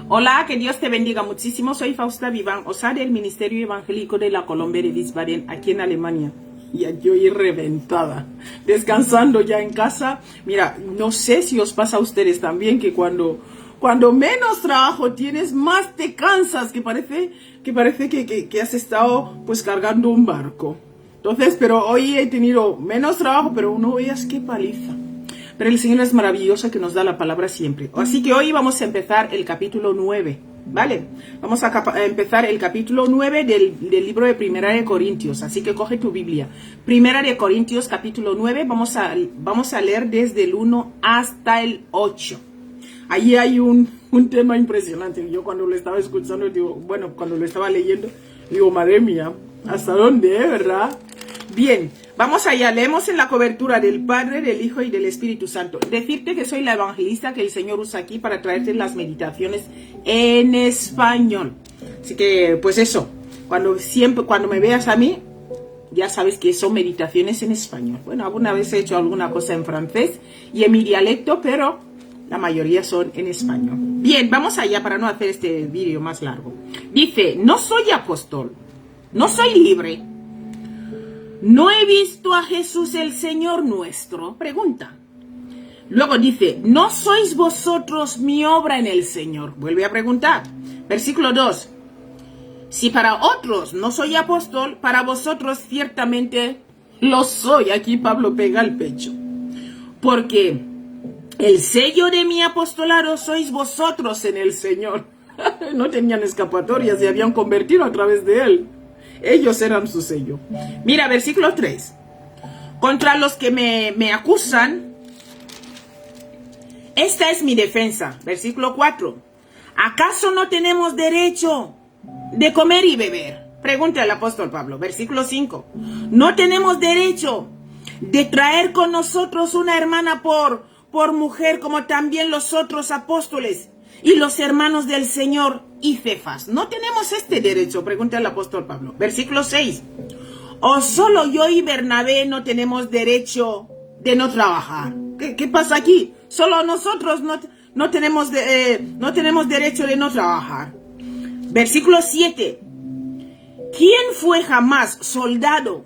Hola, que Dios te bendiga muchísimo. Soy Fausta Viván, OSA del Ministerio Evangélico de la Colombia de Wiesbaden, aquí en Alemania. Y aquí hoy reventada, descansando ya en casa. Mira, no sé si os pasa a ustedes también que cuando menos trabajo tienes, más te cansas, que parece que has estado pues cargando un barco. Entonces, pero hoy he tenido menos trabajo, pero no veas qué paliza. Pero el Señor es maravilloso, que nos da la palabra siempre. Así que hoy vamos a empezar el capítulo 9, ¿vale? Vamos a empezar el capítulo 9 del libro de Primera de Corintios. Así que coge tu Biblia. Primera de Corintios, capítulo 9. Vamos a leer desde el 1 hasta el 8. Allí hay un tema impresionante. Yo cuando lo estaba escuchando, cuando lo estaba leyendo, digo, madre mía, ¿hasta dónde, verdad? Bien, vamos allá. Leemos en la cobertura del Padre, del Hijo y del Espíritu Santo. Decirte que soy la evangelista que el Señor usa aquí para traerte las meditaciones en español. Así que, pues eso, cuando me veas a mí, ya sabes que son meditaciones en español. Bueno, alguna vez he hecho alguna cosa en francés y en mi dialecto, pero la mayoría son en español. Bien, vamos allá para no hacer este vídeo más largo. Dice, no soy apóstol, no soy libre. ¿No he visto a Jesús el Señor nuestro? Pregunta. Luego dice, ¿no sois vosotros mi obra en el Señor? Vuelve a preguntar. Versículo 2. Si para otros no soy apóstol, para vosotros ciertamente lo soy. Aquí Pablo pega el pecho. Porque el sello de mi apostolado sois vosotros en el Señor. No tenían escapatoria, se habían convertido a través de él. Ellos eran su sello. Mira, versículo 3. Contra los que me acusan, esta es mi defensa. Versículo 4. ¿Acaso no tenemos derecho de comer y beber? Pregunta el apóstol Pablo. Versículo 5. ¿No tenemos derecho de traer con nosotros una hermana por mujer, como también los otros apóstoles y los hermanos del Señor y Cefas? ¿No tenemos este derecho? Pregunta el apóstol Pablo. Versículo 6. ¿O solo yo y Bernabé no tenemos derecho de no trabajar? ¿Qué pasa aquí? Solo nosotros no tenemos derecho de no trabajar. Versículo 7. ¿Quién fue jamás soldado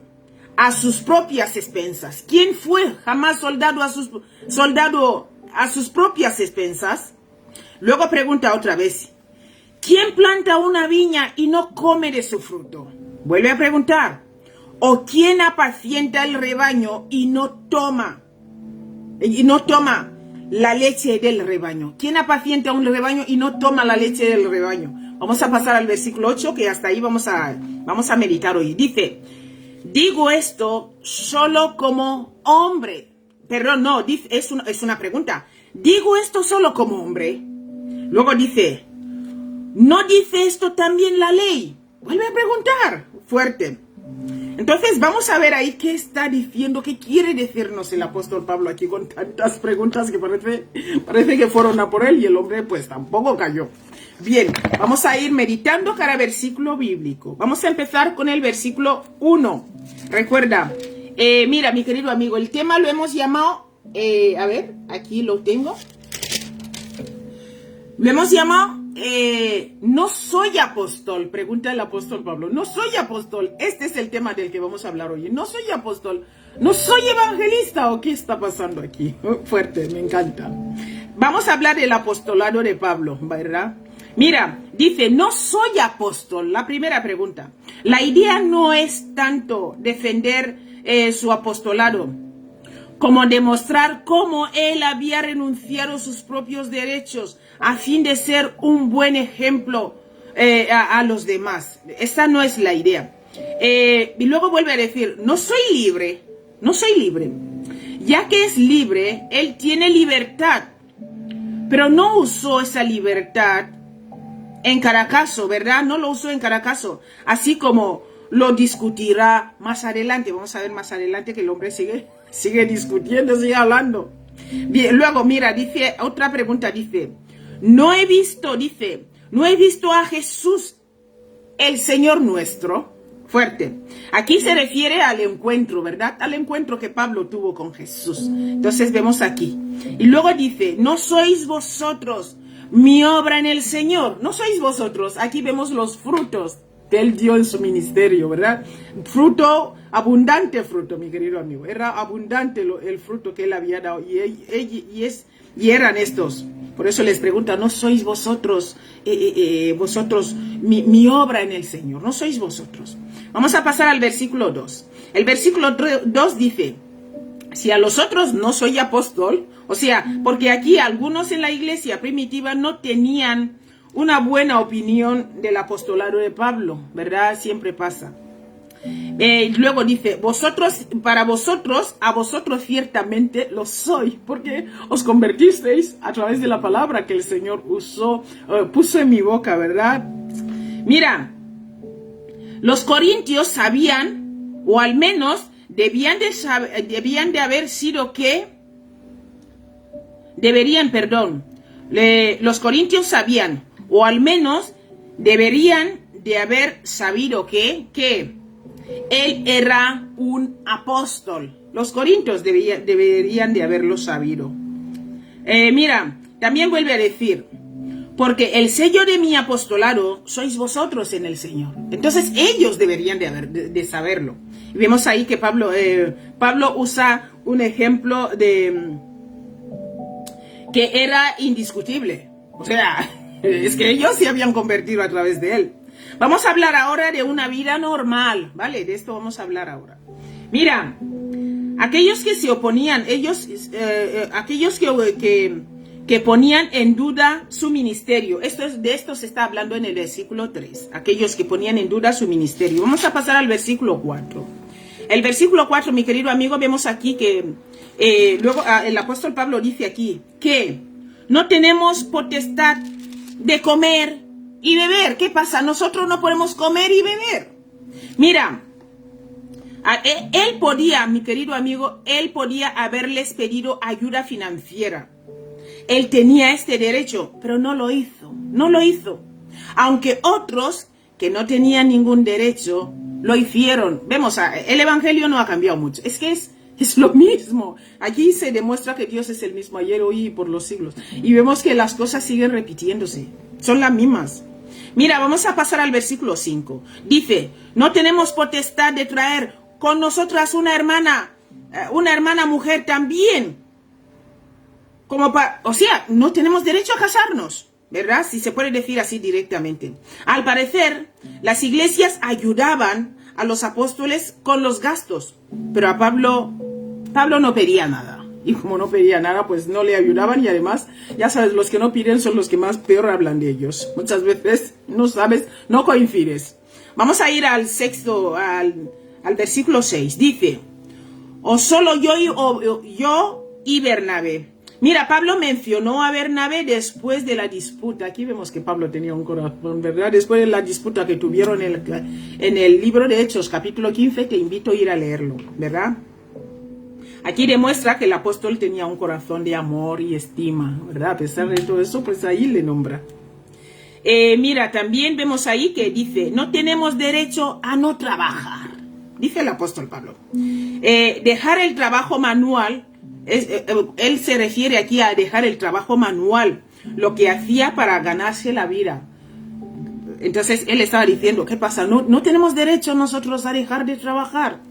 a sus propias expensas? ¿Quién fue jamás soldado a sus propias expensas? Luego pregunta otra vez. ¿Quién planta una viña y no come de su fruto? Vuelve a preguntar. ¿O quién apacienta el rebaño y no toma la leche del rebaño? ¿Quién apacienta un rebaño y no toma la leche del rebaño? Vamos a pasar al versículo 8, que hasta ahí vamos a meditar hoy. Dice, digo esto solo como hombre. Perdón, no, es una pregunta. Digo esto solo como hombre. Luego dice, ¿no dice esto también la ley? Vuelve a preguntar. Fuerte. Entonces vamos a ver ahí qué está diciendo, qué quiere decirnos el apóstol Pablo aquí con tantas preguntas que parece que fueron a por él y el hombre pues tampoco cayó. Bien, vamos a ir meditando cada versículo bíblico. Vamos a empezar con el versículo 1. Recuerda, mira mi querido amigo, el tema lo hemos llamado, a ver, aquí lo tengo. Lo hemos llamado, no soy apóstol, pregunta el apóstol Pablo. No soy apóstol, este es el tema del que vamos a hablar hoy. No soy apóstol, no soy evangelista, ¿o qué está pasando aquí? Fuerte, me encanta. Vamos a hablar del apostolado de Pablo, ¿verdad? Mira, dice, no soy apóstol. La primera pregunta. La idea no es tanto defender su apostolado, como demostrar cómo él había renunciado a sus propios derechos a fin de ser un buen ejemplo a los demás. Esa no es la idea. Y luego vuelve a decir, no soy libre. Ya que es libre, él tiene libertad, pero no usó esa libertad en cada caso, ¿verdad? No lo usó en cada caso, así como lo discutirá más adelante. Vamos a ver más adelante que el hombre sigue discutiendo, sigue hablando. Bien, luego, mira, dice, otra pregunta, dice, no he visto a Jesús, el Señor nuestro. Fuerte. Aquí se refiere al encuentro, ¿verdad? Al encuentro que Pablo tuvo con Jesús. Entonces vemos aquí. Y luego dice, no sois vosotros mi obra en el Señor. No sois vosotros. Aquí vemos los frutos que Él dio en su ministerio, ¿verdad? Fruto, abundante fruto, mi querido amigo. Era abundante el fruto que Él había dado. Y eran estos. Por eso les pregunta, ¿no sois vosotros, mi obra en el Señor? No sois vosotros. Vamos a pasar al versículo 2. El versículo 2 dice, si a los otros no soy apóstol, o sea, porque aquí algunos en la iglesia primitiva no tenían una buena opinión del apostolado de Pablo, ¿verdad? Siempre pasa. Luego dice, a vosotros ciertamente lo soy, porque os convertisteis a través de la palabra que el Señor puso en mi boca, ¿verdad? Mira, los corintios sabían, o al menos debían de haber sido los corintios sabían, o al menos deberían de haber sabido que él era un apóstol. Los corintios deberían de haberlo sabido. Mira, también vuelve a decir, porque el sello de mi apostolado sois vosotros en el Señor. Entonces ellos deberían de saberlo. Y vemos ahí que Pablo usa un ejemplo que era indiscutible. O sea, es que ellos se habían convertido a través de él. Vamos a hablar ahora de una vida normal, ¿vale? De esto vamos a hablar ahora. Mira, aquellos que se oponían, aquellos que ponían en duda su ministerio. De esto se está hablando en el versículo 3. Aquellos que ponían en duda su ministerio. Vamos a pasar al versículo 4. El versículo 4, mi querido amigo, vemos aquí que luego el apóstol Pablo dice aquí que no tenemos potestad de comer y beber. ¿Qué pasa? Nosotros no podemos comer y beber. Mira, él podía, mi querido amigo, él podía haberles pedido ayuda financiera. Él tenía este derecho, pero no lo hizo. No lo hizo. Aunque otros que no tenían ningún derecho lo hicieron. Vemos, el evangelio no ha cambiado mucho. Es que es lo mismo. Aquí se demuestra que Dios es el mismo ayer, hoy y por los siglos. Y vemos que las cosas siguen repitiéndose. Son las mismas. Mira, vamos a pasar al versículo 5. Dice, no tenemos potestad de traer con nosotras una hermana mujer también. O sea, no tenemos derecho a casarnos, ¿verdad? Si se puede decir así directamente. Al parecer, las iglesias ayudaban a los apóstoles con los gastos, pero a Pablo no pedía nada. Y como no pedía nada, pues no le ayudaban y además, ya sabes, los que no piden son los que más peor hablan de ellos. Muchas veces no sabes, no coincides. Vamos a ir al versículo 6. Dice, o solo yo y Bernabé. Mira, Pablo mencionó a Bernabé después de la disputa. Aquí vemos que Pablo tenía un corazón, ¿verdad? Después de la disputa que tuvieron en el libro de Hechos, capítulo 15, te invito a ir a leerlo, ¿verdad? Aquí demuestra que el apóstol tenía un corazón de amor y estima, ¿verdad? A pesar de todo eso, pues ahí le nombra. Mira, también vemos ahí que dice, no tenemos derecho a no trabajar. Dice el apóstol Pablo. Dejar el trabajo manual. Él se refiere aquí a dejar el trabajo manual, lo que hacía para ganarse la vida. Entonces él estaba diciendo, ¿qué pasa? No tenemos derecho nosotros a dejar de trabajar.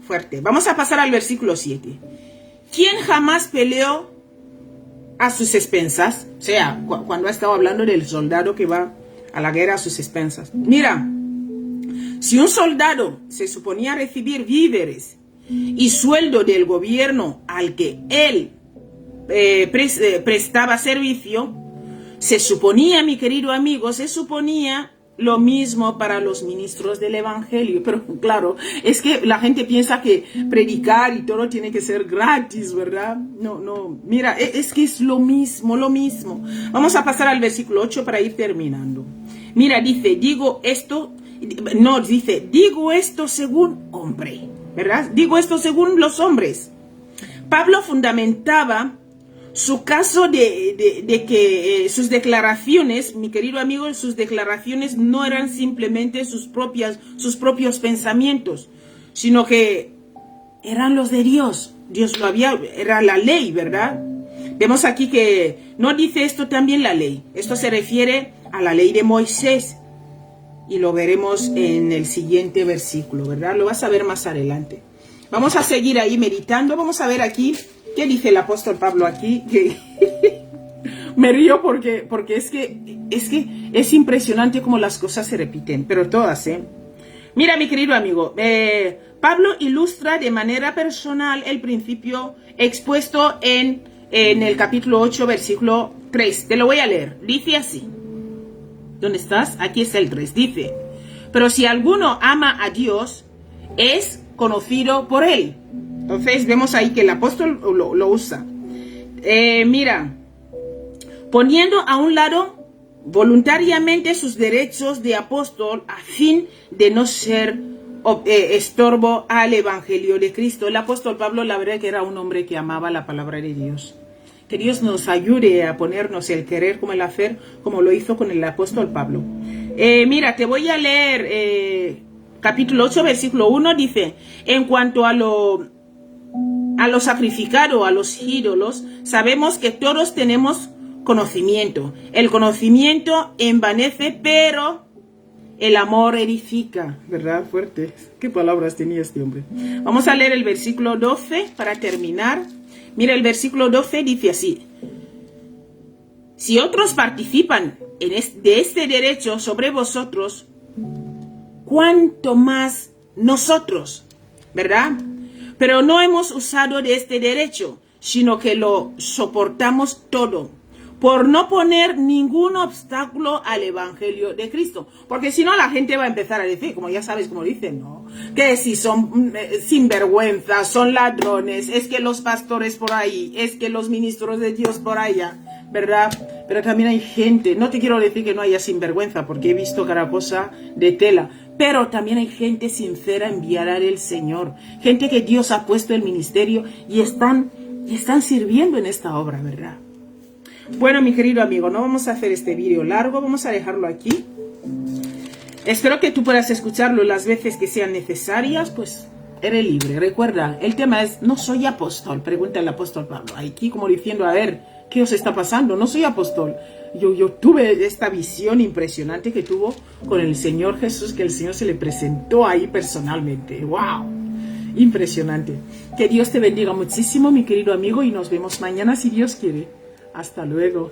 Fuerte. Vamos a pasar al versículo 7. ¿Quién jamás peleó a sus expensas? O sea, cuando ha estado hablando del soldado que va a la guerra a sus expensas. Mira, si un soldado se suponía recibir víveres y sueldo del gobierno al que él prestaba servicio, se suponía, mi querido amigo, se suponía lo mismo para los ministros del evangelio. Pero claro, es que la gente piensa que predicar y todo tiene que ser gratis, ¿verdad? No, mira, es que es lo mismo. Vamos a pasar al versículo 8 para ir terminando. Mira, digo esto según hombre, ¿verdad? Digo esto según los hombres. Pablo fundamentaba su caso de que sus declaraciones, mi querido amigo, sus declaraciones no eran simplemente sus propios pensamientos, sino que eran los de Dios. Era la ley, ¿verdad? Vemos aquí que no dice esto también la ley. Esto se refiere a la ley de Moisés. Y lo veremos en el siguiente versículo, ¿verdad? Lo vas a ver más adelante. Vamos a seguir ahí meditando. Vamos a ver aquí qué dice el apóstol Pablo aquí. Que me río porque es que es impresionante cómo las cosas se repiten, pero todas, ¿eh? Mira, mi querido amigo, Pablo ilustra de manera personal el principio expuesto en el capítulo 8, versículo 3. Te lo voy a leer. Dice así. ¿Dónde estás? Aquí está el 3. Dice, pero si alguno ama a Dios, es conocido por él. Entonces vemos ahí que el apóstol lo usa. Mira, poniendo a un lado voluntariamente sus derechos de apóstol a fin de no ser estorbo al evangelio de Cristo. El apóstol Pablo, la verdad que era un hombre que amaba la palabra de Dios. Que Dios nos ayude a ponernos el querer como el hacer, como lo hizo con el apóstol Pablo. Mira, te voy a leer capítulo 8, versículo 1, dice, en cuanto a lo sacrificado, a los ídolos, sabemos que todos tenemos conocimiento. El conocimiento envanece, pero el amor edifica, ¿verdad? Fuerte. ¿Qué palabras tenía este hombre? Vamos a leer el versículo 12 para terminar. Mira, el versículo 12 dice así. Si otros participan de este derecho sobre vosotros, ¿cuánto más nosotros? ¿Verdad? Pero no hemos usado de este derecho, sino que lo soportamos todo, por no poner ningún obstáculo al evangelio de Cristo. Porque si no, la gente va a empezar a decir, como ya sabes cómo dicen, ¿no? Que si son sinvergüenzas, son ladrones, es que los pastores por ahí, es que los ministros de Dios por allá, ¿verdad? Pero también hay gente, no te quiero decir que no haya sinvergüenza, porque he visto cada cosa de tela, pero también hay gente sincera enviada del Señor, gente que Dios ha puesto en el ministerio y están sirviendo en esta obra, ¿verdad? Bueno, mi querido amigo, no vamos a hacer este vídeo largo, vamos a dejarlo aquí. Espero que tú puedas escucharlo las veces que sean necesarias, pues eres libre. Recuerda, el tema es, no soy apóstol, pregunta el apóstol Pablo. Aquí como diciendo, a ver, ¿qué os está pasando? No soy apóstol. Yo tuve esta visión impresionante que tuvo con el Señor Jesús, que el Señor se le presentó ahí personalmente. ¡Wow! Impresionante. Que Dios te bendiga muchísimo, mi querido amigo, y nos vemos mañana si Dios quiere. Hasta luego.